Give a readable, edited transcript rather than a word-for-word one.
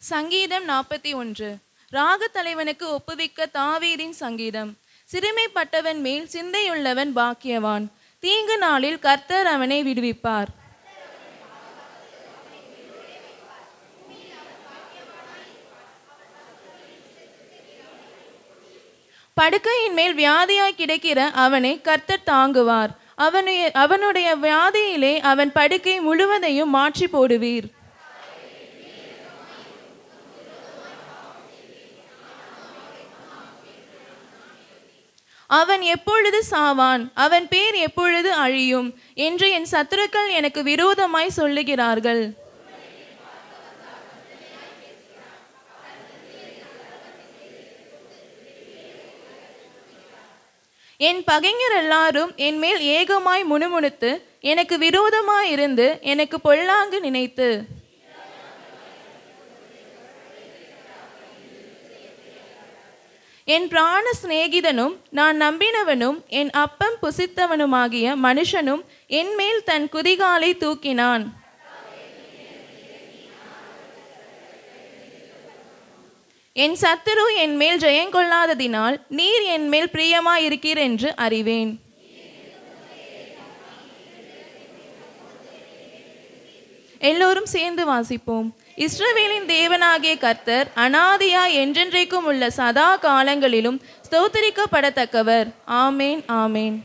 சங்கீதம் 41. ராகத் தலைவனுக்கு ஒப்புவிக்க தாவீதின் சங்கீதம். சிறுமைப்பட்டவன் மேல் சிந்தையுள்ளவன் பாக்கியவான். தீங்கு நாளில் கர்த்தர் அவனை விடுவிப்பார். படுக்கையின் மேல் வியாதியாய் கிடக்கிற அவனை கர்த்தர் தாங்குவார். அவனுடைய வியாதியிலே அவன் படுக்கை முழுவதையும் மாற்றி போடுவீர். அவன் எப்பொழுது சாவான், அவன் பேர் எப்பொழுது அழியும் என்று என் சத்துருக்கள் எனக்கு விரோதமாய் சொல்லுகிறார்கள். என் பகைஞர் எல்லாரும் என் மேல் ஏகமாய் முணுமுணுத்து எனக்கு விரோதமாயிருந்து எனக்கு பொல்லாங்கு நினைத்து என் பிராண சிநேகிதனும் நான் நம்பினவனும் என் அப்பம் புசித்தவனுமாகிய மனுஷனும் என் மேல் தன் குதிகாலை தூக்கினான். என் சத்துரு என் மேல் ஜெயங்கொள்ளாததினால் நீர் என் மேல் பிரியமாயிருக்கிறீர் என்று அறிவேன். எல்லோரும் சேர்ந்து வாசிப்போம். இஸ்ரவேலின் தேவனாகிய கர்த்தர் அநாதியாய் என்றென்றைக்கும் உள்ள சதா காலங்களிலும் ஸ்தோத்திரிக்கப்படத்தக்கவர். ஆமேன், ஆமேன்.